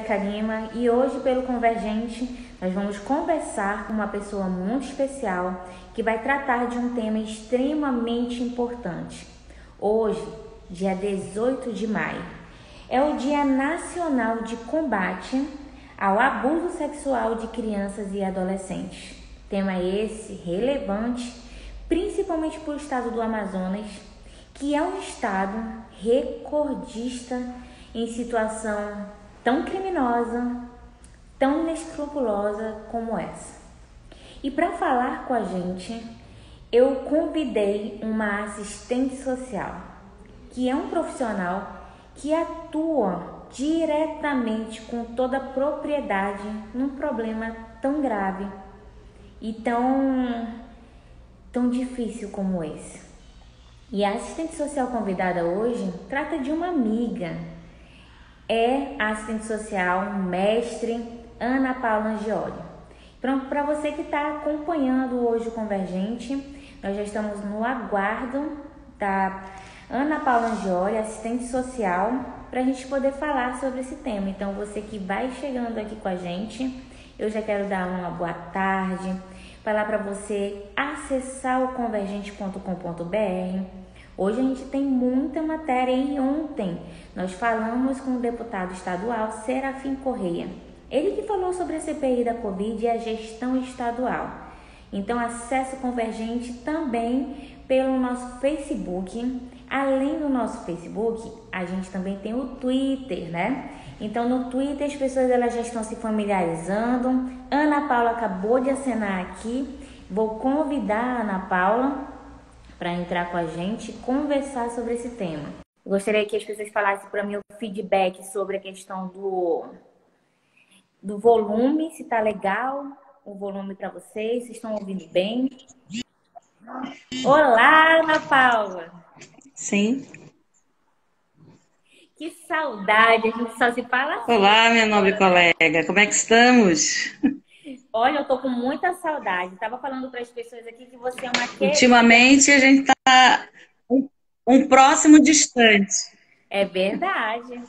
Angélica Lima e hoje pelo Convergente nós vamos conversar com uma pessoa muito especial que vai tratar de um tema extremamente importante. Hoje, dia 18 de maio, é o Dia Nacional de Combate ao Abuso Sexual de Crianças e Adolescentes. Tema esse relevante, principalmente para o estado do Amazonas, que é um estado recordista em situação tão criminosa, tão inescrupulosa como essa. E para falar com a gente, eu convidei uma assistente social, que é um profissional que atua diretamente com toda a propriedade num problema tão grave e tão difícil como esse. E a assistente social convidada hoje trata de uma amiga. É a assistente social mestre Ana Paula Angioli. Pronto, para você que está acompanhando hoje o Convergente, nós já estamos no aguardo da Ana Paula Angioli, assistente social, para a gente poder falar sobre esse tema. Então, você que vai chegando aqui com a gente, eu já quero dar uma boa tarde, falar para você acessar o convergente.com.br. Hoje a gente tem muita matéria e ontem nós falamos com o deputado estadual Serafim Correia. Ele que falou sobre a CPI da Covid e a gestão estadual. Então acesse o Convergente também pelo nosso Facebook. Além do nosso Facebook, a gente também tem o Twitter, né? Então no Twitter as pessoas elas já estão se familiarizando. Ana Paula acabou de acenar aqui. Vou convidar a Ana Paula para entrar com a gente e conversar sobre esse tema. Eu gostaria que as pessoas falassem para mim o feedback sobre a questão do volume, se está legal o volume para vocês, se estão ouvindo bem. Olá, Ana Paula! Sim. Que saudade, a gente só se fala assim. Olá, minha nobre colega, como é que estamos? Olha, eu tô com muita saudade. Estava falando para as pessoas aqui que você é uma querida. Ultimamente a gente está um próximo distante. É verdade.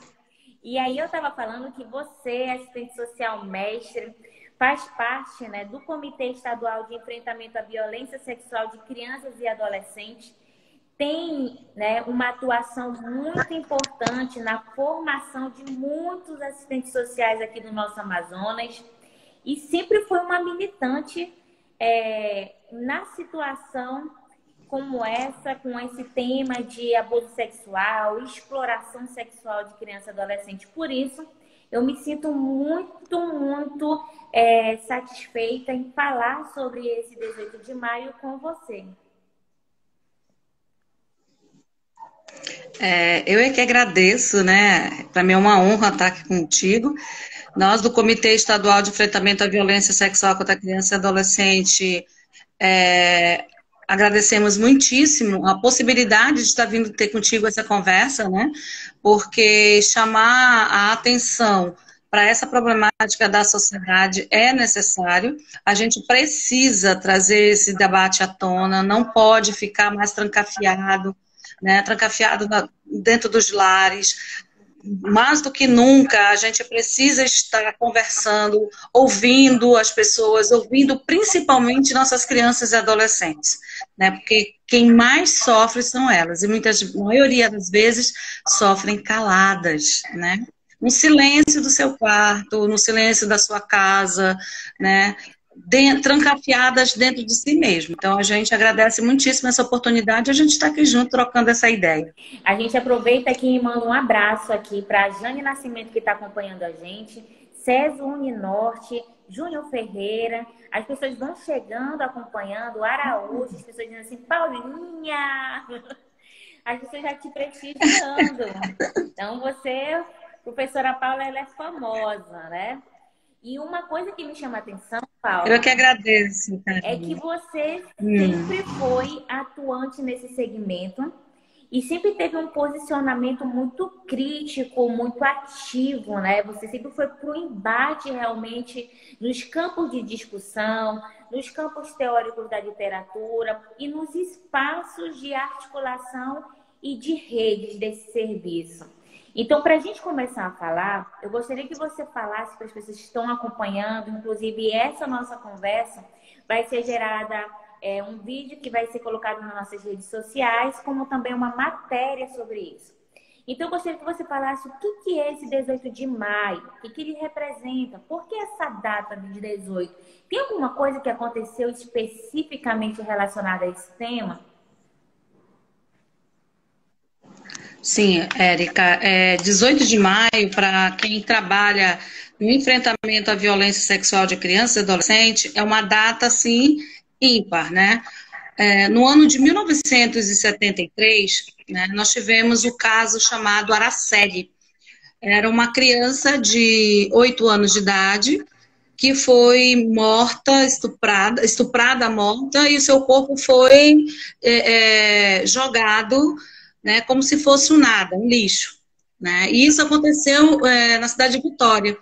E aí eu estava falando que você, assistente social mestre, faz parte, né, do Comitê Estadual de Enfrentamento à Violência Sexual de Crianças e Adolescentes. Tem, né, uma atuação muito importante na formação de muitos assistentes sociais aqui do nosso Amazonas. E sempre foi uma militante na situação como essa, com esse tema de abuso sexual, exploração sexual de criança e adolescente. Por isso, eu me sinto muito satisfeita em falar sobre esse 18 de maio com você. Eu é que agradeço, né? Para mim é uma honra estar aqui contigo. Nós, do Comitê Estadual de Enfrentamento à Violência Sexual contra Criança e Adolescente, agradecemos muitíssimo a possibilidade de estar vindo ter contigo essa conversa, né? Porque chamar a atenção para essa problemática da sociedade é necessário. A gente precisa trazer esse debate à tona, não pode ficar mais trancafiado, né? Trancafiado dentro dos lares. Mais do que nunca, a gente precisa estar conversando, ouvindo as pessoas, ouvindo principalmente nossas crianças e adolescentes, né? Porque quem mais sofre são elas, e a maioria das vezes sofrem caladas, né? No silêncio do seu quarto, no silêncio da sua casa, né? Trancafiadas dentro de si mesmo. Então, a gente agradece muitíssimo essa oportunidade, a gente está aqui junto trocando essa ideia. A gente aproveita aqui e manda um abraço aqui para a Jane Nascimento, que está acompanhando a gente, César Uninorte, Júnior Ferreira, as pessoas vão chegando, acompanhando, Araújo, as pessoas dizendo assim, Paulinha, as pessoas já te prestigiando. Então, você, professora Paula, ela é famosa, né? E uma coisa que me chama a atenção, Paula... Eu que agradeço, Carla. É que você sempre foi atuante nesse segmento e sempre teve um posicionamento muito crítico, muito ativo, né? Você sempre foi para o embate realmente nos campos de discussão, nos campos teóricos da literatura e nos espaços de articulação e de redes desse serviço. Então, para a gente começar a falar, eu gostaria que você falasse para as pessoas que estão acompanhando, inclusive essa nossa conversa vai ser gerada um vídeo que vai ser colocado nas nossas redes sociais, como também uma matéria sobre isso. Então, eu gostaria que você falasse o que é esse 18 de maio, o que ele representa, por que essa data de 18? Tem alguma coisa que aconteceu especificamente relacionada a esse tema? Sim, Érica, 18 de maio, para quem trabalha no enfrentamento à violência sexual de criança e adolescente, é uma data, assim, ímpar, né? No ano de 1973, né, nós tivemos o caso chamado Araceli. Era uma criança de 8 anos de idade que foi morta, estuprada, morta, e o seu corpo foi jogado, né, como se fosse um nada, um lixo. Né? E isso aconteceu na cidade de Vitória.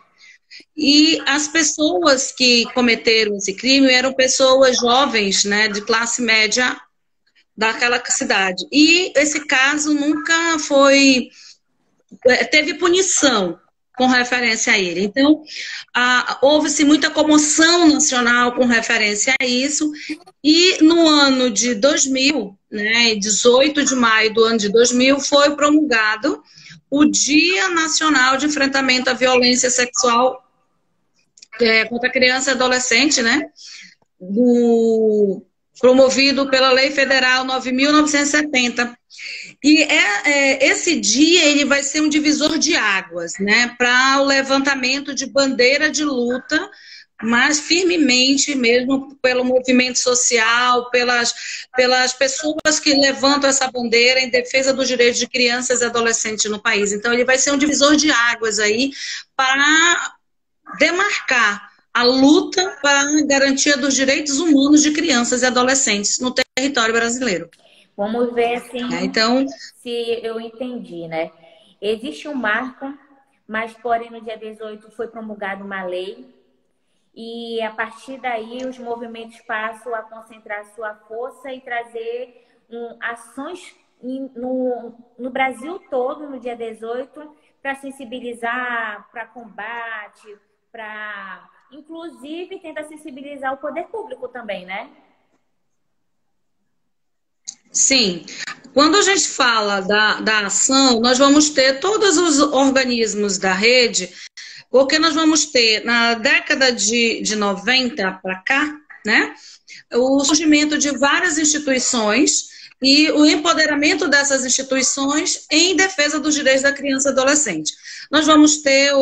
E as pessoas que cometeram esse crime eram pessoas jovens, né, de classe média daquela cidade. E esse caso nunca teve punição com referência a ele. Então, houve-se muita comoção nacional com referência a isso, e no ano de 2000, né, 18 de maio do ano de 2000, foi promulgado o Dia Nacional de Enfrentamento à Violência Sexual contra Criança e Adolescente, né, promovido pela Lei Federal 9.970. E esse dia ele vai ser um divisor de águas, né, para o levantamento de bandeira de luta, mas firmemente mesmo pelo movimento social, pelas pessoas que levantam essa bandeira em defesa dos direitos de crianças e adolescentes no país. Então ele vai ser um divisor de águas aí para demarcar a luta para a garantia dos direitos humanos de crianças e adolescentes no território brasileiro. Vamos ver assim, então, se eu entendi, né? Existe um marco, mas porém no dia 18 foi promulgada uma lei e a partir daí os movimentos passam a concentrar sua força e trazer ações no Brasil todo no dia 18 para sensibilizar, para combate, para inclusive tentar sensibilizar o poder público também, né? Sim. Quando a gente fala da ação, nós vamos ter todos os organismos da rede, porque nós vamos ter, na década de 90 para cá, né, o surgimento de várias instituições e o empoderamento dessas instituições em defesa dos direitos da criança e adolescente. Nós vamos ter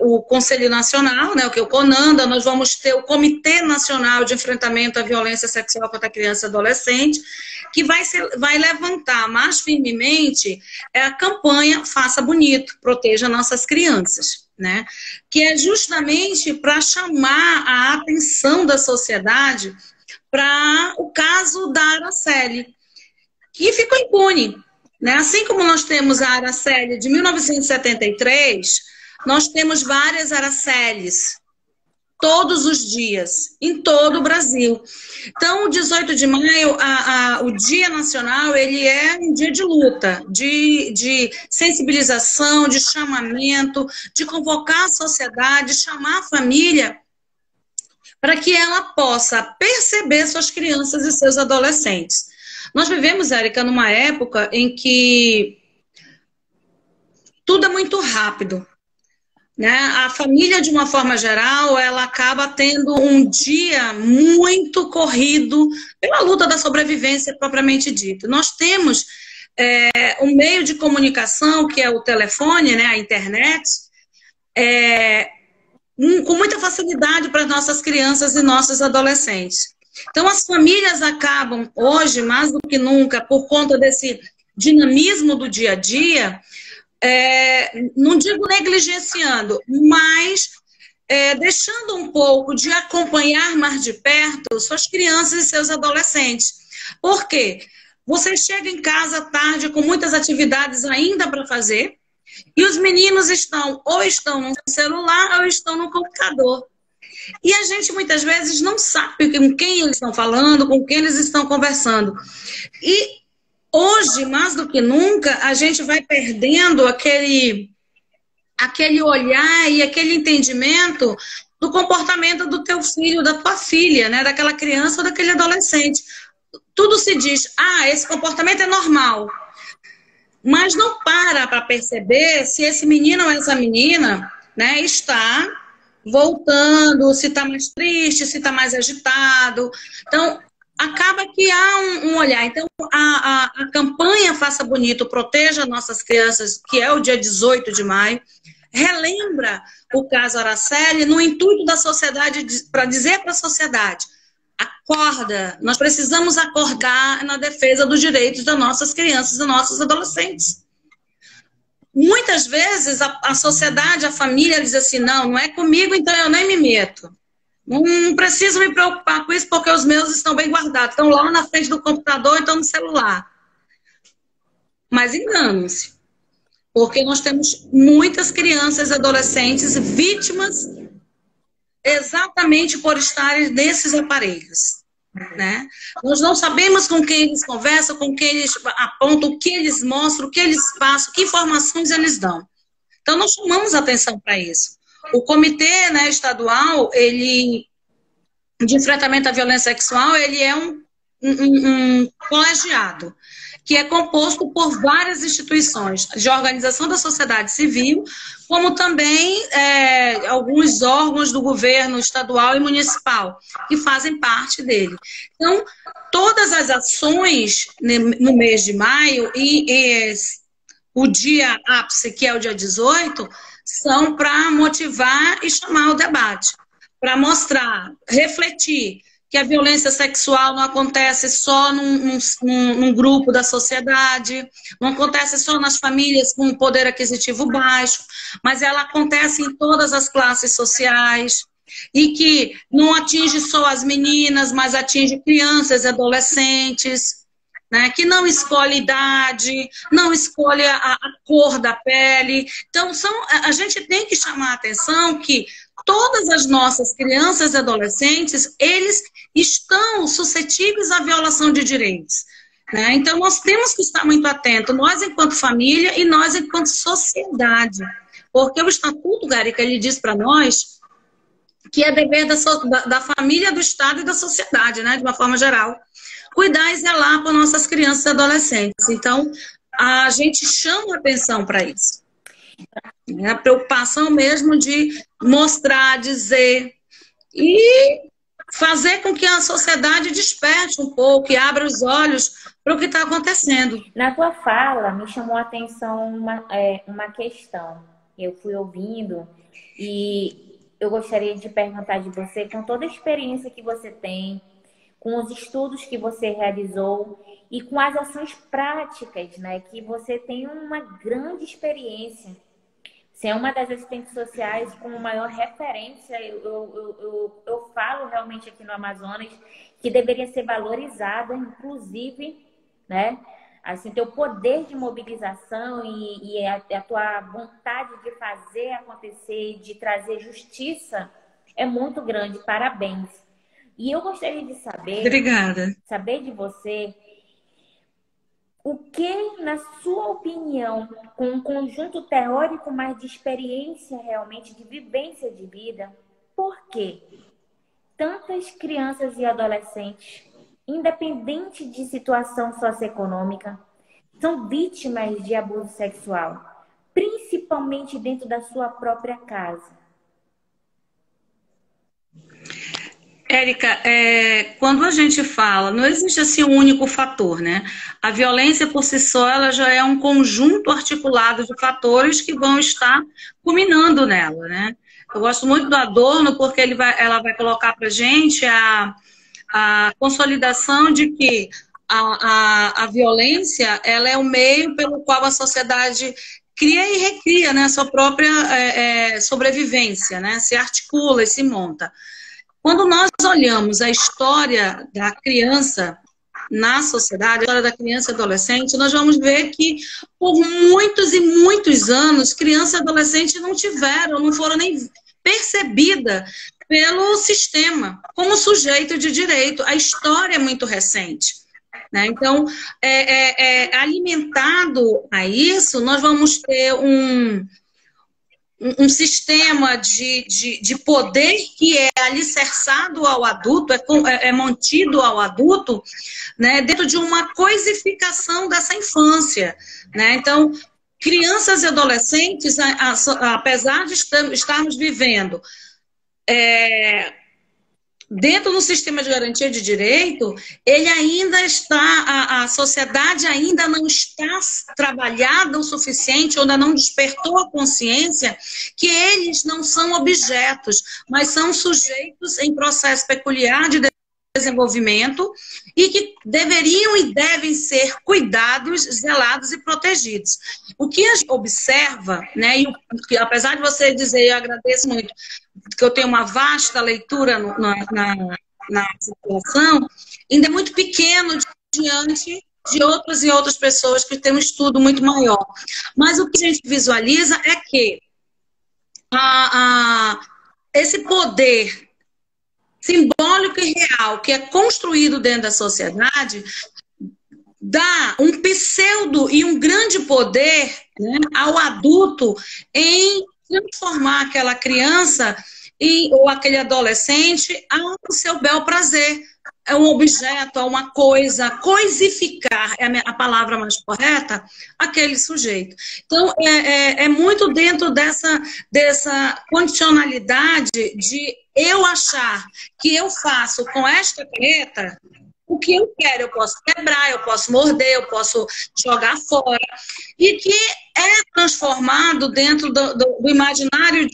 o Conselho Nacional, né, o CONANDA, nós vamos ter o Comitê Nacional de Enfrentamento à Violência Sexual contra a Criança e Adolescente, que vai levantar mais firmemente a campanha Faça Bonito, Proteja Nossas Crianças, né, que é justamente para chamar a atenção da sociedade para o caso da Araceli, que ficou impune. Né? Assim como nós temos a Araceli de 1973, nós temos várias Aracelis, todos os dias, em todo o Brasil. Então, o 18 de maio, o Dia Nacional, ele é um dia de luta, de sensibilização, de chamamento, de convocar a sociedade, chamar a família, para que ela possa perceber suas crianças e seus adolescentes. Nós vivemos, Érica, numa época em que tudo é muito rápido. Né? A família, de uma forma geral, ela acaba tendo um dia muito corrido pela luta da sobrevivência propriamente dita. Nós temos um meio de comunicação, que é o telefone, né, a internet, com muita facilidade para nossas crianças e nossos adolescentes. Então, as famílias acabam, hoje, mais do que nunca, por conta desse dinamismo do dia a dia, não digo negligenciando, mas deixando um pouco de acompanhar mais de perto suas crianças e seus adolescentes. Por quê? Você chega em casa tarde com muitas atividades ainda para fazer e os meninos estão no celular ou estão no computador. E a gente muitas vezes não sabe com quem eles estão falando, com quem eles estão conversando. E hoje, mais do que nunca, a gente vai perdendo aquele olhar e aquele entendimento do comportamento do teu filho, da tua filha, né? Daquela criança ou daquele adolescente. Tudo se diz, esse comportamento é normal. Mas não para perceber se esse menino ou essa menina, né, está voltando, se está mais triste, se está mais agitado. Então, acaba que há um olhar. Então, a campanha Faça Bonito, Proteja Nossas Crianças, que é o dia 18 de maio, relembra o caso Araceli no intuito da sociedade, para dizer para a sociedade, acorda, nós precisamos acordar na defesa dos direitos das nossas crianças e dos nossos adolescentes. Muitas vezes a sociedade, a família diz assim, não é comigo, então eu nem me meto. Não preciso me preocupar com isso porque os meus estão bem guardados, estão lá na frente do computador e estão no celular. Mas enganam-se, porque nós temos muitas crianças e adolescentes vítimas exatamente por estarem nesses aparelhos, né? Nós não sabemos com quem eles conversam, com quem eles apontam, o que eles mostram, o que eles passam, que informações eles dão. Então, nós chamamos atenção para isso. O comitê, né, estadual, ele, de enfrentamento à violência sexual, ele é um colegiado, que é composto por várias instituições de organização da sociedade civil, como também alguns órgãos do governo estadual e municipal, que fazem parte dele. Então, todas as ações no mês de maio e o dia ápice, que é o dia 18, são para motivar e chamar o debate, para mostrar, refletir, que a violência sexual não acontece só num grupo da sociedade, não acontece só nas famílias com poder aquisitivo baixo, mas ela acontece em todas as classes sociais e que não atinge só as meninas, mas atinge crianças e adolescentes, né, que não escolhe idade, não escolhe a cor da pele. Então, a gente tem que chamar a atenção que todas as nossas crianças e adolescentes, eles estão suscetíveis à violação de direitos, né? Então, nós temos que estar muito atentos, nós enquanto família e nós enquanto sociedade. Porque o Estatuto, Garica, ele diz para nós que é dever da família, do Estado e da sociedade, né, de uma forma geral, cuidar e zelar por nossas crianças e adolescentes. Então, a gente chama atenção para isso. A preocupação mesmo de mostrar, dizer e fazer com que a sociedade desperte um pouco e abra os olhos para o que está acontecendo. Na tua fala, me chamou a atenção uma questão. Eu fui ouvindo e eu gostaria de perguntar de você, com toda a experiência que você tem, com os estudos que você realizou e com as ações práticas, né, que você tem uma grande experiência. Você é uma das assistentes sociais com maior referência. Eu falo realmente aqui no Amazonas que deveria ser valorizada, inclusive, né? Assim, teu poder de mobilização e a tua vontade de fazer acontecer, de trazer justiça é muito grande. Parabéns. E eu gostaria de saber, obrigada, saber de você o que, na sua opinião, com um conjunto teórico, mas de experiência realmente, de vivência de vida, por que tantas crianças e adolescentes, independente de situação socioeconômica, são vítimas de abuso sexual, principalmente dentro da sua própria casa? Érica, quando a gente fala, não existe assim um único fator, né? A violência por si só, ela já é um conjunto articulado de fatores que vão estar culminando nela, né? Eu gosto muito do Adorno porque ela vai colocar para a gente a consolidação de que a violência, ela é o meio pelo qual a sociedade cria e recria, né, a sua própria sobrevivência, né? Se articula e se monta. Quando nós olhamos a história da criança na sociedade, a história da criança e adolescente, nós vamos ver que por muitos e muitos anos, criança e adolescente não foram nem percebidas pelo sistema como sujeito de direito. A história é muito recente. né? Então, alimentado a isso, nós vamos ter um sistema de poder que é alicerçado ao adulto, é mantido ao adulto, né, dentro de uma coisificação dessa infância, né? Então, crianças e adolescentes, apesar de estarmos vivendo dentro do sistema de garantia de direito, ele ainda está, a sociedade ainda não está trabalhada o suficiente, ou ainda não despertou a consciência que eles não são objetos, mas são sujeitos em processo peculiar de desenvolvimento e que deveriam e devem ser cuidados, zelados e protegidos. O que a gente observa, né, e apesar de você dizer, eu agradeço muito, que eu tenho uma vasta leitura na circulação, ainda é muito pequeno diante de outras e outras pessoas que têm um estudo muito maior. Mas o que a gente visualiza é que esse poder simbólico e real que é construído dentro da sociedade dá um pseudo e um grande poder, né, ao adulto em transformar aquela criança ou aquele adolescente ao seu bel prazer. É um objeto, é uma coisa, coisificar é a palavra mais correta, aquele sujeito. Então, é muito dentro dessa condicionalidade de eu achar que eu faço com esta caneta o que eu quero. Eu posso quebrar, eu posso morder, eu posso jogar fora. E que é transformado dentro do imaginário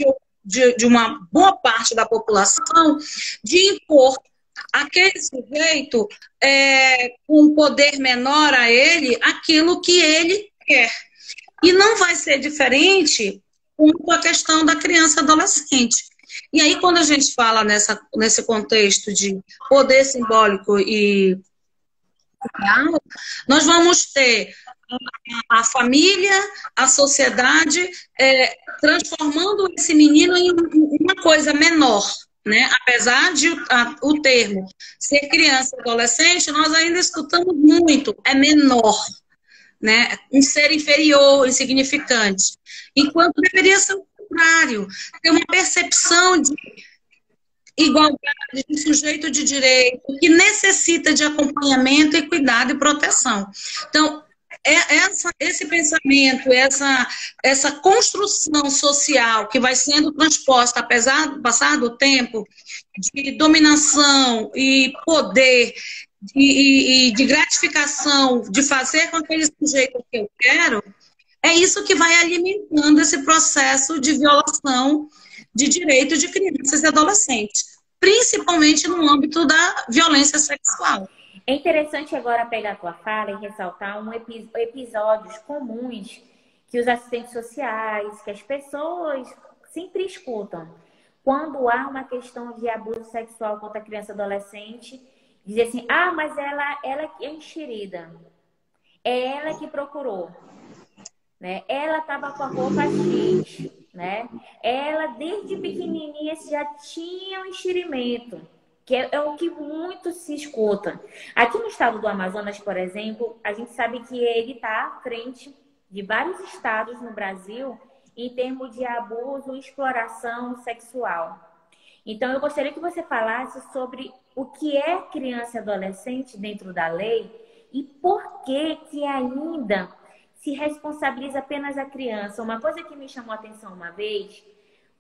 de uma boa parte da população de impor aquele sujeito com um poder menor a ele aquilo que ele quer. E não vai ser diferente com a questão da criança e adolescente. E aí, quando a gente fala nesse contexto de poder simbólico e real, nós vamos ter a família, a sociedade, transformando esse menino em uma coisa menor, né? Apesar de o termo ser criança e adolescente, nós ainda escutamos muito, é menor, né? Um ser inferior, insignificante. Enquanto deveria ser o contrário, ter uma percepção de igualdade, de sujeito de direito, que necessita de acompanhamento e cuidado e proteção. Então, esse pensamento, essa construção social que vai sendo transposta, apesar do passar do tempo, de dominação e poder, e de gratificação, de fazer com aquele sujeito que eu quero, é isso que vai alimentando esse processo de violação de direitos de crianças e adolescentes, principalmente no âmbito da violência sexual. É interessante agora pegar a tua fala e ressaltar episódios comuns que os assistentes sociais, que as pessoas sempre escutam. Quando há uma questão de abuso sexual contra a criança e adolescente, dizer assim, mas ela é enxerida, é ela que procurou, né? Ela estava com a roupa X, né? Ela, desde pequenininha, já tinha um enxerimento, que é o que muito se escuta. Aqui no estado do Amazonas, por exemplo, a gente sabe que ele está à frente de vários estados no Brasil em termos de abuso e exploração sexual. Então, eu gostaria que você falasse sobre o que é criança e adolescente dentro da lei e por que ainda se responsabiliza apenas a criança. Uma coisa que me chamou a atenção uma vez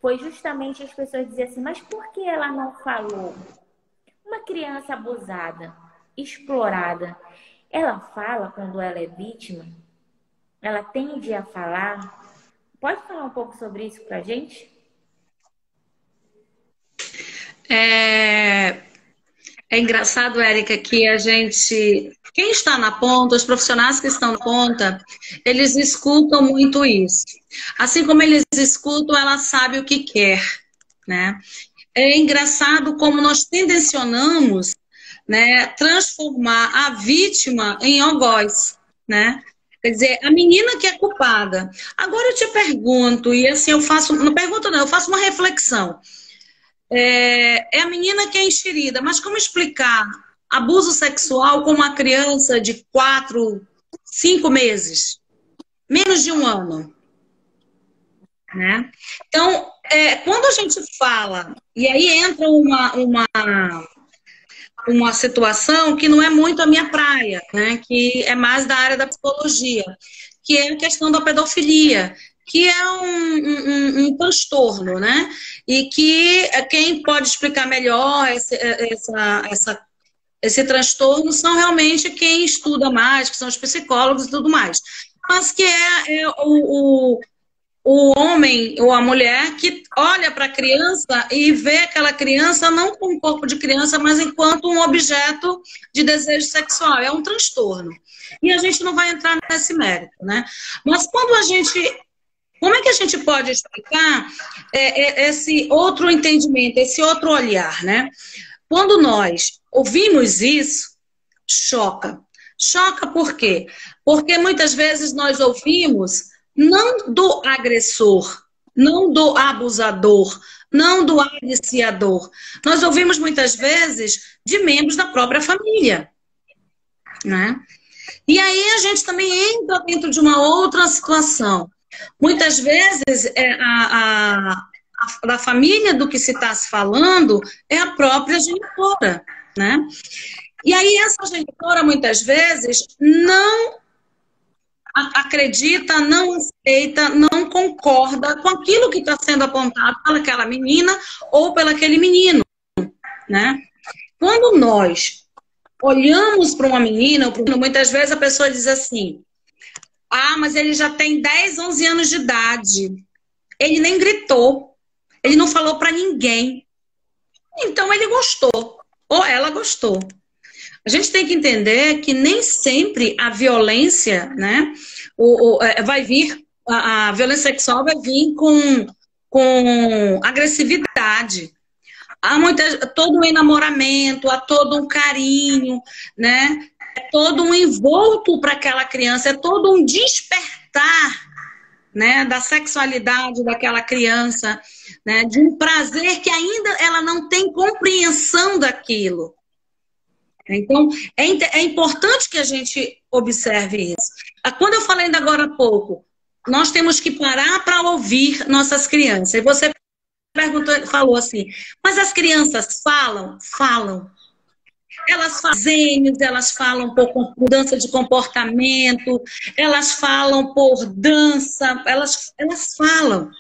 foi justamente as pessoas dizerem assim, mas por que ela não falou? Uma criança abusada, explorada, ela fala quando ela é vítima? Ela tende a falar? Pode falar um pouco sobre isso pra gente? É engraçado, Érica, que quem está na ponta, os profissionais que estão na ponta, eles escutam muito isso. Assim como eles escutam, ela sabe o que quer, né? É engraçado como nós tendencionamos, né, transformar a vítima em algoz, né? Quer dizer, a menina que é culpada. Agora eu te pergunto, e assim eu faço uma reflexão. É a menina que é enxerida, mas como explicar abuso sexual com uma criança de 4, 5 meses, menos de 1 ano, né? Então, quando a gente fala, e aí entra uma situação que não é muito a minha praia, né? Que é mais da área da psicologia, que é a questão da pedofilia, que é um transtorno, né? E que quem pode explicar melhor esse transtorno são realmente quem estuda mais, que são os psicólogos e tudo mais. Mas que é o homem ou a mulher que olha para a criança e vê aquela criança não com um corpo de criança, mas enquanto um objeto de desejo sexual. É um transtorno. E a gente não vai entrar nesse mérito, né? Mas quando a gente... Como é que a gente pode explicar esse outro entendimento, esse outro olhar, né? Quando nós ouvimos isso, choca. Choca por quê? Porque muitas vezes nós ouvimos não do agressor, não do abusador, não do aliciador. Nós ouvimos muitas vezes de membros da própria família, né? E aí a gente também entra dentro de uma outra situação. Muitas vezes da família do que se está se falando é a própria genitora, né? E aí essa genitora muitas vezes não acredita, não aceita, não concorda com aquilo que está sendo apontado pelaquela menina ou pelaquele menino, né? Quando nós olhamos para uma menina, muitas vezes a pessoa diz assim: ah, mas ele já tem 10, 11 anos de idade. Ele nem gritou. Ele não falou para ninguém. Então ele gostou. Ou ela gostou. A gente tem que entender que nem sempre a violência, né, vai vir, a violência sexual vai vir com agressividade. Há todo um enamoramento, há todo um carinho, né? É todo um envolto para aquela criança, é todo um despertar, né, da sexualidade daquela criança, né, de um prazer que ainda ela não tem compreensão daquilo. Então, é importante que a gente observe isso. Quando eu falei ainda agora há pouco, nós temos que parar para ouvir nossas crianças. E você falou assim, mas as crianças falam? Falam. Elas fazem, elas falam por mudança de comportamento, elas falam por dança, elas falam.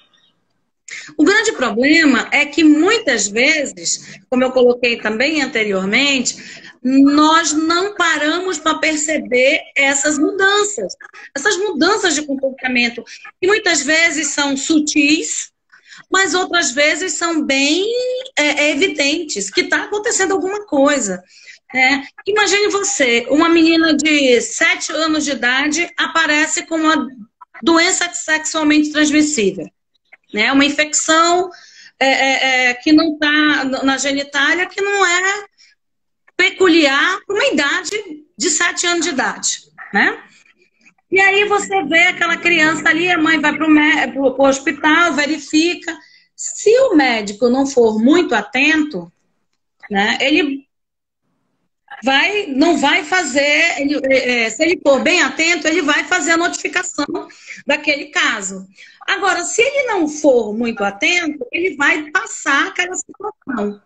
O grande problema é que muitas vezes, como eu coloquei também anteriormente, nós não paramos para perceber essas mudanças de comportamento, que muitas vezes são sutis, mas outras vezes são bem evidentes, que está acontecendo alguma coisa. Né? Imagine você, uma menina de 7 anos de idade aparece com uma doença sexualmente transmissível. Né? Uma infecção que não está na genitália, que não é peculiar para uma idade de 7 anos de idade. Né? E aí você vê aquela criança ali, a mãe vai para o hospital, verifica. Se o médico não for muito atento, né, ele não vai fazer, se ele for bem atento, ele vai fazer a notificação daquele caso. Agora, se ele não for muito atento, ele vai passar aquela situação.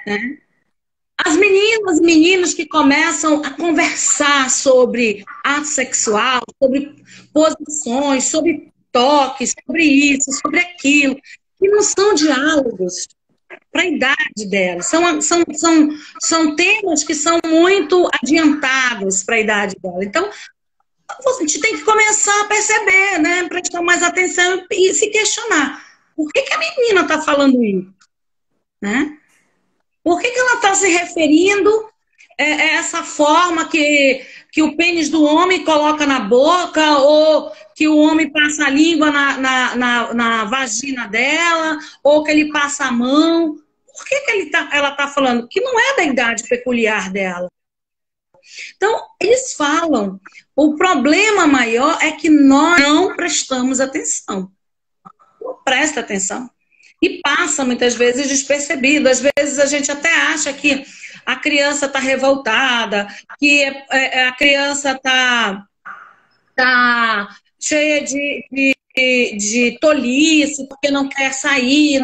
Né? As meninas e meninos que começam a conversar sobre ato sexual, sobre posições, sobre toques, sobre isso, sobre aquilo, que não são diálogos para a idade delas. São temas que são muito adiantados para a idade dela. Então, a gente tem que começar a perceber, né? Prestar mais atenção e se questionar. Por que a menina está falando isso? Né? Por que ela está se referindo a essa forma que o pênis do homem coloca na boca ou que o homem passa a língua na vagina dela ou que ele passa a mão? Por que ela está falando? Que não é da idade peculiar dela. Então, eles falam. O problema maior é que nós não prestamos atenção. Não presta atenção. E passa muitas vezes despercebido. Às vezes a gente até acha que a criança está revoltada, que a criança tá cheia de tolice, porque não quer sair,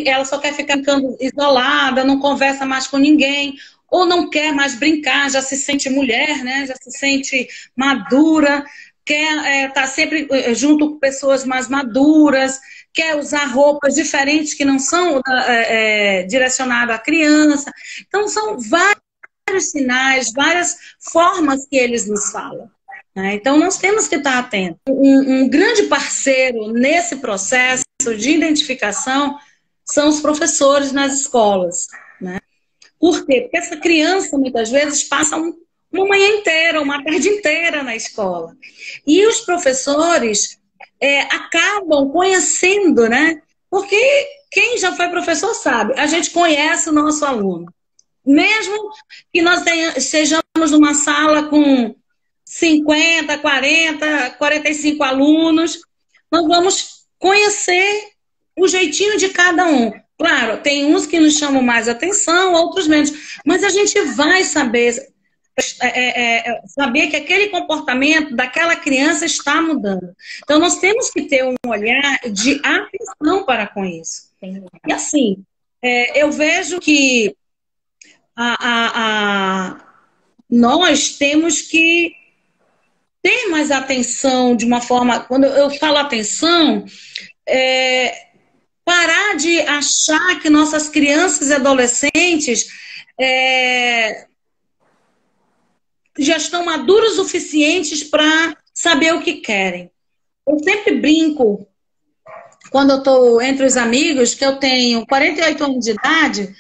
ela só quer ficar ficando isolada, não conversa mais com ninguém, ou não quer mais brincar, já se sente mulher, né? Já se sente madura, quer estar sempre junto com pessoas mais maduras, quer usar roupas diferentes que não são direcionadas à criança. Então, são vários sinais, várias formas que eles nos falam. Né? Então, nós temos que estar atentos. Um grande parceiro nesse processo de identificação são os professores nas escolas. Né? Por quê? Porque essa criança, muitas vezes, passa uma manhã inteira, uma tarde inteira na escola. E os professores acabam conhecendo, né? Porque quem já foi professor sabe, a gente conhece o nosso aluno. Mesmo que nós estejamos numa sala com 50, 40, 45 alunos, nós vamos conhecer o jeitinho de cada um. Claro, tem uns que nos chamam mais atenção, outros menos, mas a gente vai saber que aquele comportamento daquela criança está mudando. Então, nós temos que ter um olhar de atenção para com isso. E assim, eu vejo que nós temos que ter mais atenção de uma forma... Quando eu falo atenção, parar de achar que nossas crianças e adolescentes já estão maduros o suficientes para saber o que querem. Eu sempre brinco, quando eu estou entre os amigos, que eu tenho 48 anos de idade,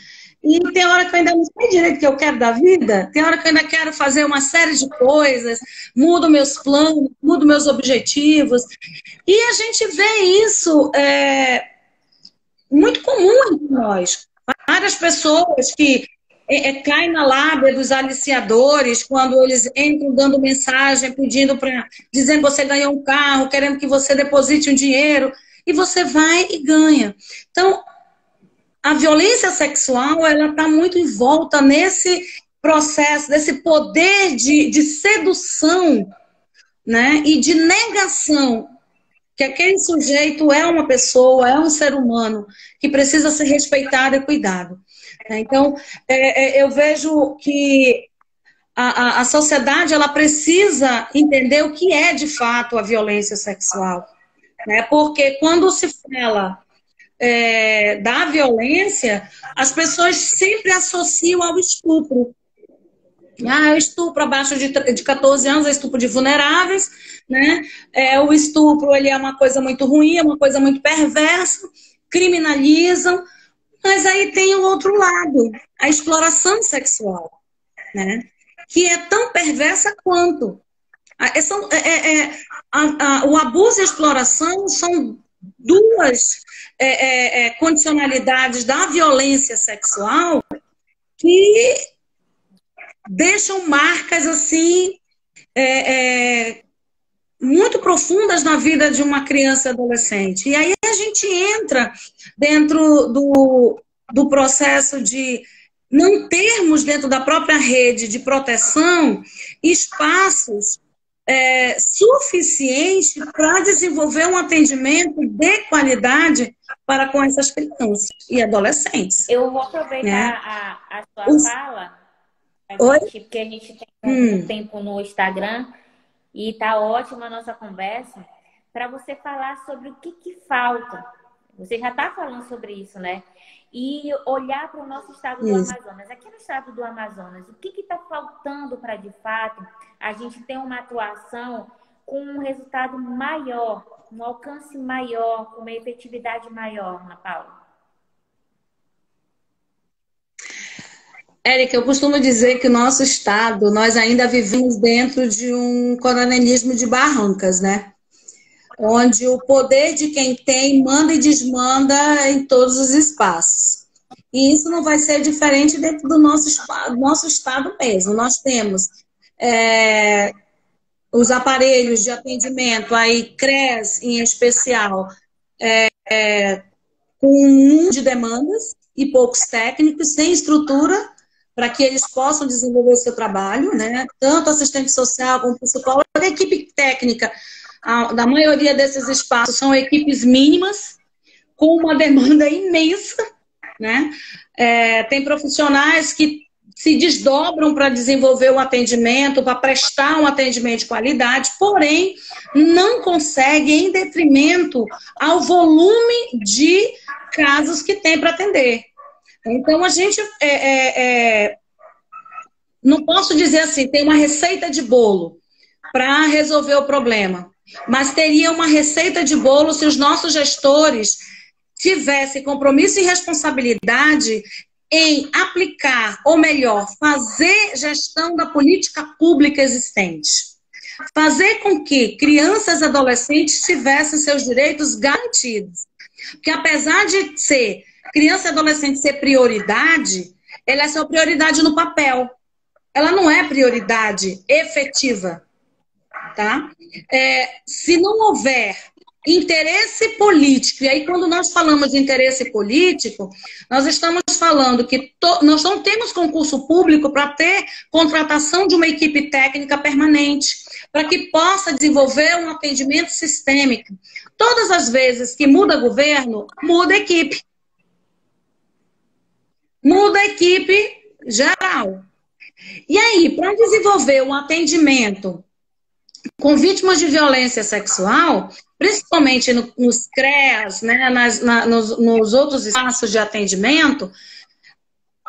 e tem hora que eu ainda não sei direito o que eu quero da vida, tem hora que eu ainda quero fazer uma série de coisas, mudo meus planos, mudo meus objetivos, e a gente vê isso muito comum entre nós. Várias pessoas que caem na lábia dos aliciadores quando eles entram dando mensagem, dizendo que você ganhou um carro, querendo que você deposite um dinheiro, e você vai e ganha. Então, a violência sexual, ela está muito envolta nesse processo, desse poder de sedução, né, e de negação, que aquele sujeito é uma pessoa, é um ser humano, que precisa ser respeitado e cuidado. Então, eu vejo que a sociedade, ela precisa entender o que é, de fato, a violência sexual. Né? Porque quando se fala da violência, as pessoas sempre associam ao estupro. O estupro abaixo de 14 anos é estupro de vulneráveis, né? O estupro, ele é uma coisa muito ruim, é uma coisa muito perversa, criminalizam, mas aí tem o outro lado, a exploração sexual, né? Que é tão perversa quanto. O abuso e a exploração são duas condicionalidades da violência sexual que deixam marcas assim muito profundas na vida de uma criança e adolescente. E aí a gente entra dentro do processo de não termos dentro da própria rede de proteção espaços suficientes para desenvolver um atendimento de qualidade para com essas crianças e adolescentes. Eu vou aproveitar, né, a sua fala, porque a gente tem um tempo no Instagram e tá ótima a nossa conversa, para você falar sobre o que falta. Você já está falando sobre isso, né? E olhar para o nosso estado do Amazonas. Aqui no estado do Amazonas, o que está faltando para, de fato, a gente ter uma atuação com um resultado maior, um alcance maior, com uma efetividade maior, Ana Paula? Érica, eu costumo dizer que o nosso estado, nós ainda vivemos dentro de um coronelismo de barrancas, né? Onde o poder de quem tem manda e desmanda em todos os espaços. E isso não vai ser diferente dentro do nosso estado mesmo. Nós temos os aparelhos de atendimento, aí CRES em especial, com um de demandas e poucos técnicos, sem estrutura para que eles possam desenvolver o seu trabalho, né? Tanto assistente social como psicólogo, a equipe técnica, da maioria desses espaços são equipes mínimas, com uma demanda imensa, né? Tem profissionais que se desdobram para desenvolver o atendimento, para prestar um atendimento de qualidade, porém não conseguem em detrimento ao volume de casos que tem para atender. Então, a gente não posso dizer assim, tem uma receita de bolo para resolver o problema, mas teria uma receita de bolo se os nossos gestores tivessem compromisso e responsabilidade em aplicar, ou melhor, fazer gestão da política pública existente. Fazer com que crianças e adolescentes tivessem seus direitos garantidos. Porque apesar de ser criança e adolescente ser prioridade, ela é só prioridade no papel. Ela não é prioridade efetiva. Tá? Se não houver interesse político, e aí quando nós falamos de interesse político, nós estamos falando que nós não temos concurso público para ter contratação de uma equipe técnica permanente, para que possa desenvolver um atendimento sistêmico. Todas as vezes que muda governo, muda a equipe. Muda a equipe geral. E aí, para desenvolver um atendimento com vítimas de violência sexual, principalmente nos CREAS, né, nos outros espaços de atendimento,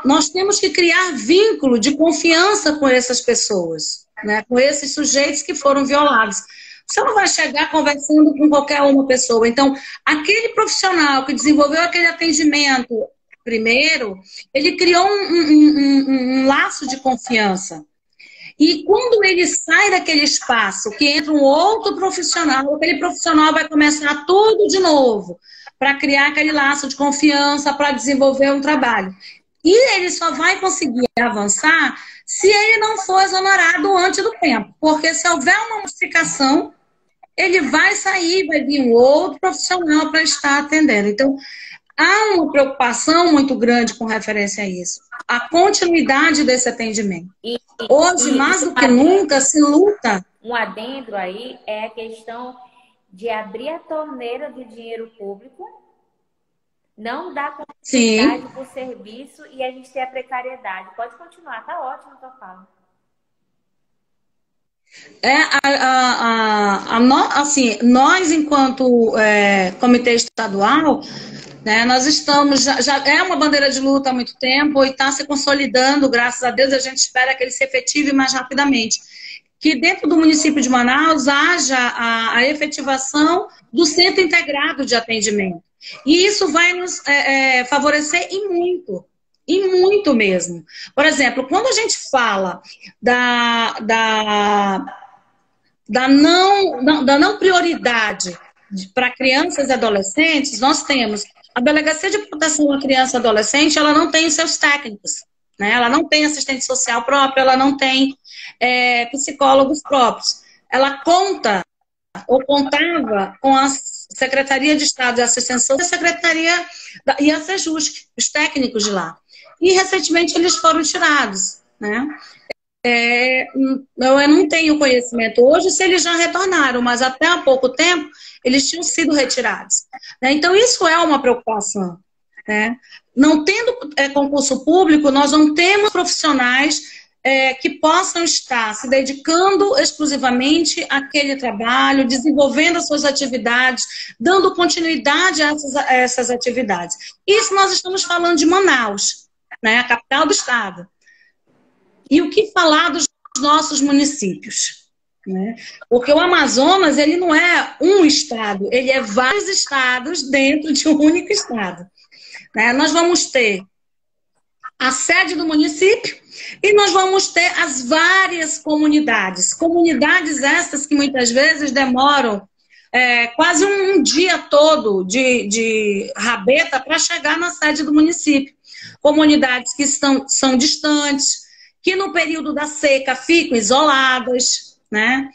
nós temos que criar vínculo de confiança com essas pessoas, né, com esses sujeitos que foram violados. Você não vai chegar conversando com qualquer uma pessoa. Então, aquele profissional que desenvolveu aquele atendimento primeiro, ele criou um laço de confiança. E quando ele sai daquele espaço, que entra um outro profissional, aquele profissional vai começar tudo de novo, para criar aquele laço de confiança, para desenvolver um trabalho. E ele só vai conseguir avançar se ele não for exonerado antes do tempo. Porque se houver uma notificação, ele vai sair, vai vir um outro profissional para estar atendendo. Então, há uma preocupação muito grande com referência a isso. A continuidade desse atendimento. Hoje, mais do que nunca, se luta. Um adendo aí é a questão de abrir a torneira do dinheiro público, não dar continuidade por serviço e a gente ter a precariedade. Pode continuar, tá ótimo a tua fala. Assim, nós, enquanto comitê estadual, né, nós estamos, já é uma bandeira de luta há muito tempo e está se consolidando, graças a Deus, a gente espera que ele se efetive mais rapidamente. Que dentro do município de Manaus haja a efetivação do Centro Integrado de Atendimento. E isso vai nos favorecer e muito mesmo. Por exemplo, quando a gente fala da não prioridade para crianças e adolescentes, nós temos a Delegacia de Proteção à Criança e Adolescente, ela não tem os seus técnicos, né? Ela não tem assistente social próprio, ela não tem psicólogos próprios. Ela contava com a Secretaria de Estado de Assistência Social e a Secretaria e a Sejusc, os técnicos de lá. E recentemente eles foram tirados, né? Eu não tenho conhecimento hoje se eles já retornaram, mas até há pouco tempo eles tinham sido retirados. Né? Então, isso é uma preocupação. Né? Não tendo concurso público, nós não temos profissionais que possam estar se dedicando exclusivamente àquele trabalho, desenvolvendo as suas atividades, dando continuidade a essas atividades. Isso nós estamos falando de Manaus, né? A capital do estado. E o que falar dos nossos municípios? Né? Porque o Amazonas, ele não é um estado, ele é vários estados dentro de um único estado. Né? Nós vamos ter a sede do município e nós vamos ter as várias comunidades. Comunidades essas que muitas vezes demoram quase um dia todo de rabeta para chegar na sede do município. Comunidades que são distantes, que no período da seca ficam isoladas, né?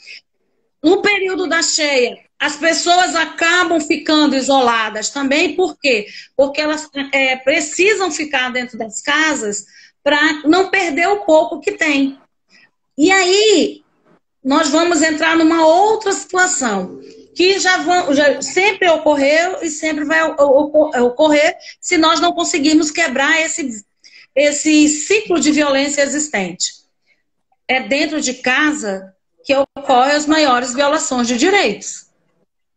No período da cheia, as pessoas acabam ficando isoladas também, por quê? Porque elas precisam ficar dentro das casas para não perder o pouco que tem. E aí, nós vamos entrar numa outra situação, que já sempre ocorreu e sempre vai ocorrer se nós não conseguirmos quebrar esse ciclo de violência existente. É dentro de casa que ocorrem as maiores violações de direitos.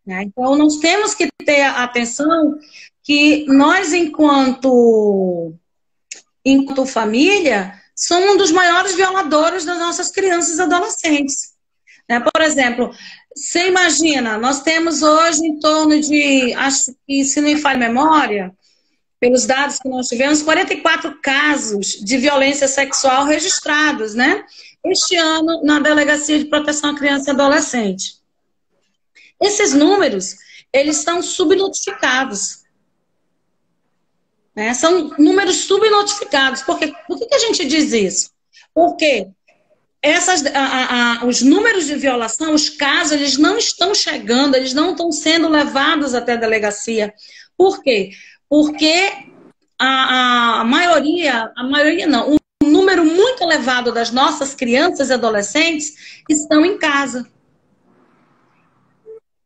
Né? Então, nós temos que ter atenção que nós, enquanto família, somos um dos maiores violadores das nossas crianças e adolescentes. Né? Por exemplo, você imagina, nós temos hoje em torno de, acho que se não me falha a memória, pelos dados que nós tivemos, 44 casos de violência sexual registrados, né? Este ano na Delegacia de Proteção à Criança e Adolescente. Esses números, eles estão subnotificados. Né? São números subnotificados. Por que a gente diz isso? Porque os números de violação, os casos, eles não estão chegando, eles não estão sendo levados até a delegacia. Por quê? Porque a maioria não, um número muito elevado das nossas crianças e adolescentes estão em casa.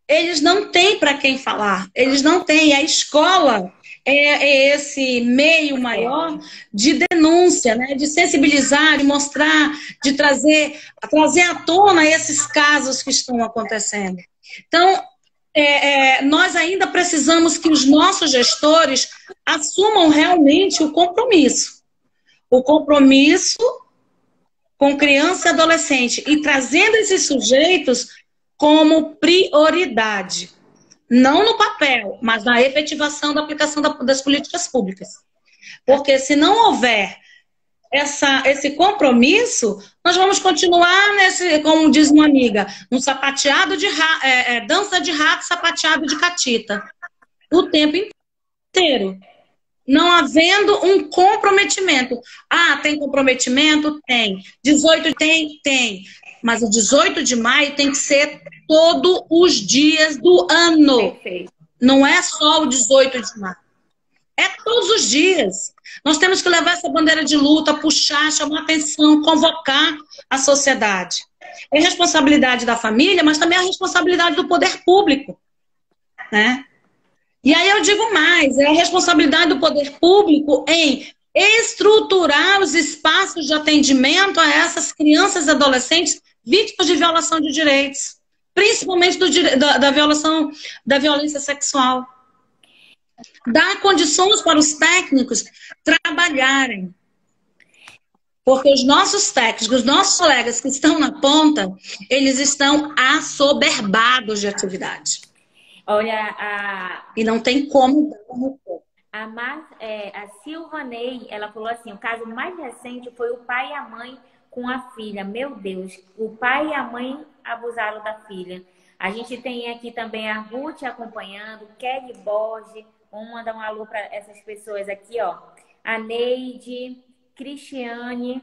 Eles não têm para quem falar, eles não têm. A escola é esse meio maior de denúncia, né? De sensibilizar, de mostrar, de trazer à tona esses casos que estão acontecendo. Então, nós ainda precisamos que os nossos gestores assumam realmente o compromisso. O compromisso com criança e adolescente e trazendo esses sujeitos como prioridade. Não no papel, mas na efetivação da aplicação das políticas públicas. Porque se não houver esse compromisso, nós vamos continuar nesse, como diz uma amiga, um sapateado de dança de rato, sapateado de catita. O tempo inteiro. Não havendo um comprometimento. Ah, tem comprometimento? Tem. 18 tem. Mas o 18 de maio tem que ser todos os dias do ano. Perfeito. Não é só o 18 de maio. É todos os dias. Nós temos que levar essa bandeira de luta, puxar, chamar atenção, convocar a sociedade. É responsabilidade da família, mas também é a responsabilidade do poder público. Né? E aí eu digo mais, é a responsabilidade do poder público em estruturar os espaços de atendimento a essas crianças e adolescentes vítimas de violação de direitos, principalmente da violência sexual. Dar condições para os técnicos trabalharem. Porque os nossos técnicos, os nossos colegas que estão na ponta, eles estão assoberbados de atividade. Olha, e não tem como. A Silvanei, ela falou assim, o caso mais recente foi o pai e a mãe com a filha. Meu Deus, o pai e a mãe abusaram da filha. A gente tem aqui também a Ruth acompanhando, Kelly Borges. Vamos mandar um alô para essas pessoas aqui, ó. A Neide, Cristiane,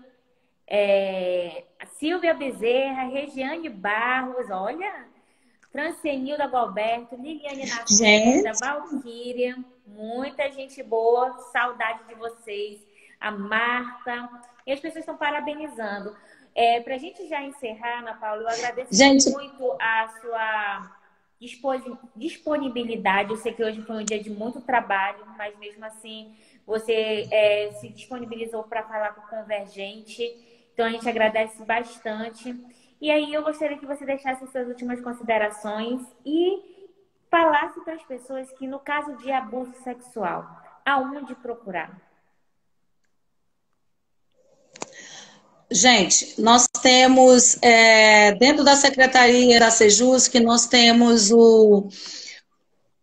a Silvia Bezerra, Regiane Barros, olha, Francenilda Galberto, Liliane Nascimento, Valquíria, muita gente boa, saudade de vocês, a Marta, e as pessoas estão parabenizando. Para a gente já encerrar, Ana Paula, eu agradeço muito a sua disponibilidade. Eu sei que hoje foi um dia de muito trabalho, mas mesmo assim você se disponibilizou para falar com o Convergente. Então a gente agradece bastante. E aí eu gostaria que você deixasse as suas últimas considerações e falasse para as pessoas que no caso de abuso sexual, aonde procurar? Gente, nós temos, dentro da Secretaria da Sejus, que nós temos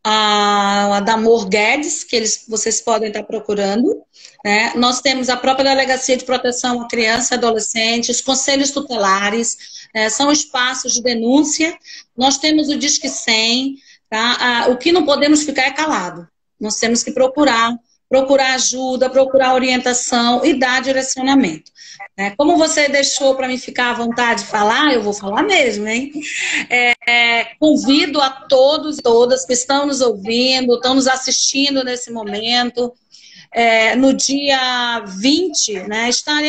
a Damor Guedes, que vocês podem estar procurando. Né? Nós temos a própria Delegacia de Proteção à Criança e Adolescente, os conselhos tutelares, são espaços de denúncia. Nós temos o Disque 100, tá? O que não podemos ficar é calado. Nós temos que procurar ajuda, procurar orientação e dar direcionamento. Como você deixou para mim ficar à vontade de falar, eu vou falar mesmo, hein? Convido a todos e todas que estão nos ouvindo, estão nos assistindo nesse momento, no dia 20, né, estar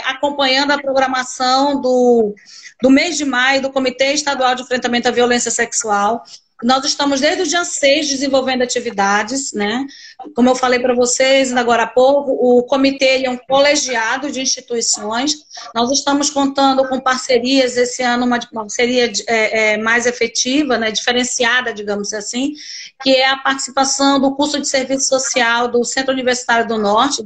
acompanhando a programação do mês de maio do Comitê Estadual de Enfrentamento à Violência Sexual. Nós estamos desde o dia 6 desenvolvendo atividades, né? Como eu falei para vocês agora há pouco, o comitê é um colegiado de instituições. Nós estamos contando com parcerias esse ano, uma parceria mais efetiva, né? Diferenciada, digamos assim, que é a participação do curso de serviço social do Centro Universitário do Norte,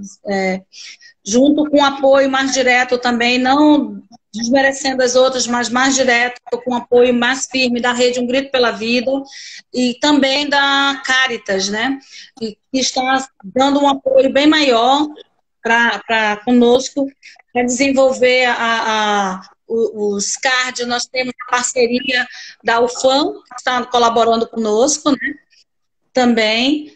junto com apoio mais direto também, não desmerecendo as outras, mas mais direto, com apoio mais firme da Rede Um Grito pela Vida e também da Caritas, né? Que está dando um apoio bem maior para conosco, para desenvolver os CARD. Nós temos a parceria da UFAM, que está colaborando conosco, né? Também.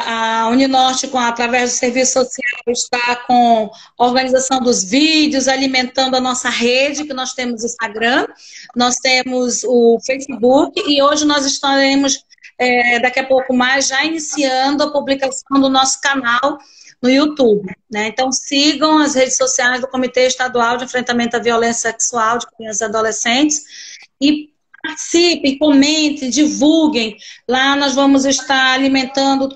A Uninorte, através do serviço social, está com a organização dos vídeos, alimentando a nossa rede, que nós temos o Instagram, nós temos o Facebook, e hoje nós estaremos, daqui a pouco mais, já iniciando a publicação do nosso canal no YouTube, né? Então, sigam as redes sociais do Comitê Estadual de Enfrentamento à Violência Sexual de Crianças e Adolescentes e participem, comentem, divulguem. Lá nós vamos estar alimentando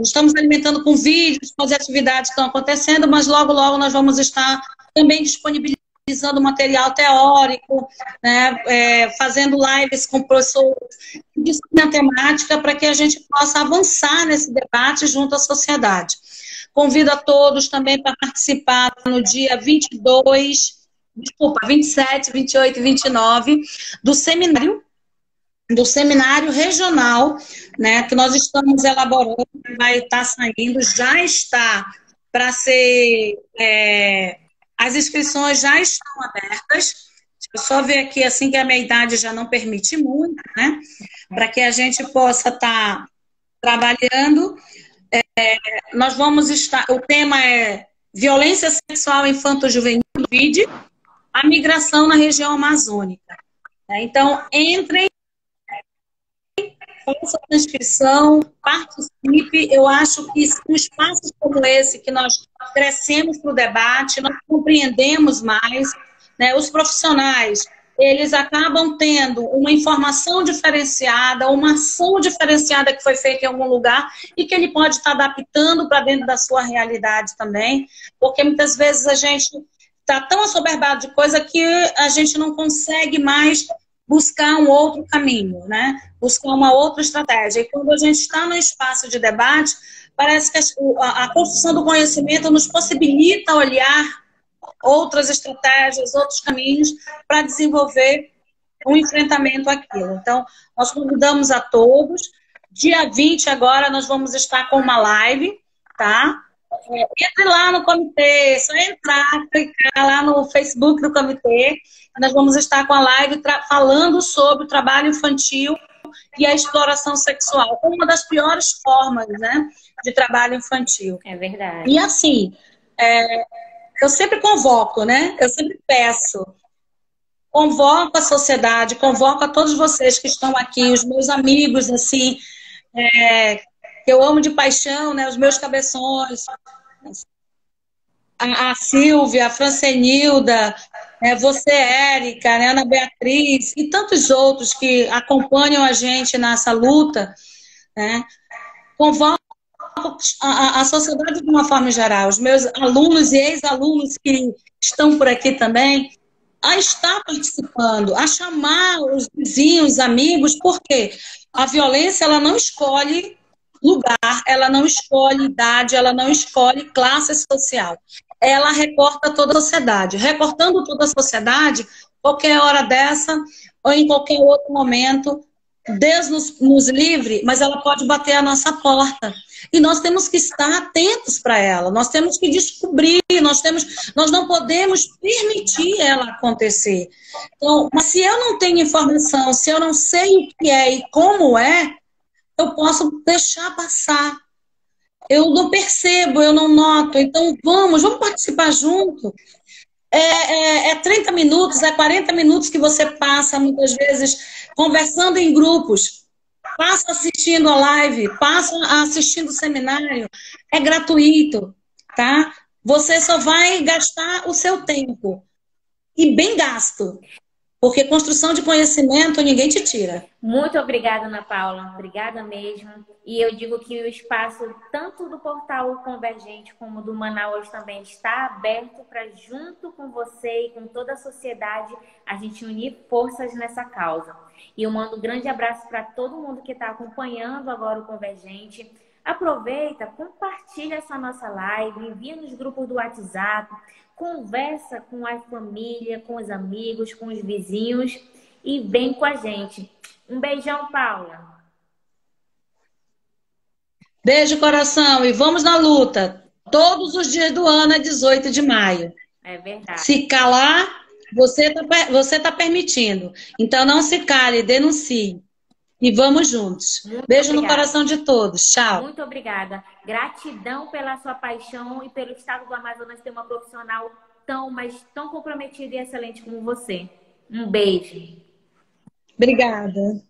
estamos alimentando com vídeos, com as atividades que estão acontecendo, mas logo, logo nós vamos estar também disponibilizando material teórico, né, fazendo lives com professores de temática para que a gente possa avançar nesse debate junto à sociedade. Convido a todos também para participar no dia 27, 28 e 29, do seminário regional, né, que nós estamos elaborando, vai estar saindo, já está para ser... as inscrições já estão abertas. Deixa eu só ver aqui, assim, que a minha idade já não permite muito, né, para que a gente possa estar trabalhando. Nós vamos estar... O tema é Violência Sexual Infanto-Juvenil, VID, a migração na região amazônica. Então, entrem, façam a inscrição, participe. Eu acho que em espaços como esse, que nós crescemos para o debate, nós compreendemos mais, né? Os profissionais, eles acabam tendo uma informação diferenciada, uma ação diferenciada que foi feita em algum lugar e que ele pode estar adaptando para dentro da sua realidade também, porque muitas vezes a gente está tão assoberbado de coisa que a gente não consegue mais buscar um outro caminho, né? Buscar uma outra estratégia. E quando a gente está no espaço de debate, parece que a construção do conhecimento nos possibilita olhar outras estratégias, outros caminhos para desenvolver um enfrentamento àquilo. Então, nós convidamos a todos. Dia 20 agora nós vamos estar com uma live, tá? Entre lá no comitê, é só entrar, clicar lá no Facebook do comitê. Nós vamos estar com a live falando sobre o trabalho infantil e a exploração sexual, uma das piores formas, né, de trabalho infantil. É verdade. E assim, eu sempre convoco, né? Eu sempre peço. Convoco a sociedade, convoco a todos vocês que estão aqui, os meus amigos, assim, que eu amo de paixão, né? Os meus cabeções, a Silvia, a Francenilda, você, Érica, né? Ana Beatriz e tantos outros que acompanham a gente nessa luta, né? Convoco a sociedade de uma forma geral, os meus alunos e ex-alunos que estão por aqui também, a estar participando, a chamar os vizinhos, amigos, porque a violência, ela não escolhe lugar, ela não escolhe idade, ela não escolhe classe social. Ela recorta toda a sociedade. Recortando toda a sociedade, qualquer hora dessa ou em qualquer outro momento, Deus nos livre, mas ela pode bater a nossa porta. E nós temos que estar atentos para ela, nós temos que descobrir, nós não podemos permitir ela acontecer. Então, mas se eu não tenho informação, se eu não sei o que é e como é, eu posso deixar passar. Eu não percebo, eu não noto. Então, vamos participar junto. 30 minutos, 40 minutos que você passa, muitas vezes, conversando em grupos. Passa assistindo a live, passa assistindo o seminário, é gratuito, tá? Você só vai gastar o seu tempo, e bem gasto, porque construção de conhecimento ninguém te tira. Muito obrigada, Ana Paula. Obrigada mesmo. E eu digo que o espaço, tanto do portal Convergente como do Manaus também, está aberto para, junto com você e com toda a sociedade, a gente unir forças nessa causa. E eu mando um grande abraço para todo mundo que está acompanhando agora o Convergente. Aproveita, compartilha essa nossa live, envia nos grupos do WhatsApp, conversa com a família, com os amigos, com os vizinhos e vem com a gente. Um beijão, Paula. Beijo, coração, e vamos na luta. Todos os dias do ano é 18 de maio. É verdade. Se calar, você tá permitindo. Então não se cale, denuncie. E vamos juntos. Muito Beijo obrigada. no coração de todos. Tchau. Muito obrigada. Gratidão pela sua paixão e pelo estado do Amazonas ter uma profissional tão, mas tão comprometida e excelente como você. Um beijo. Obrigada.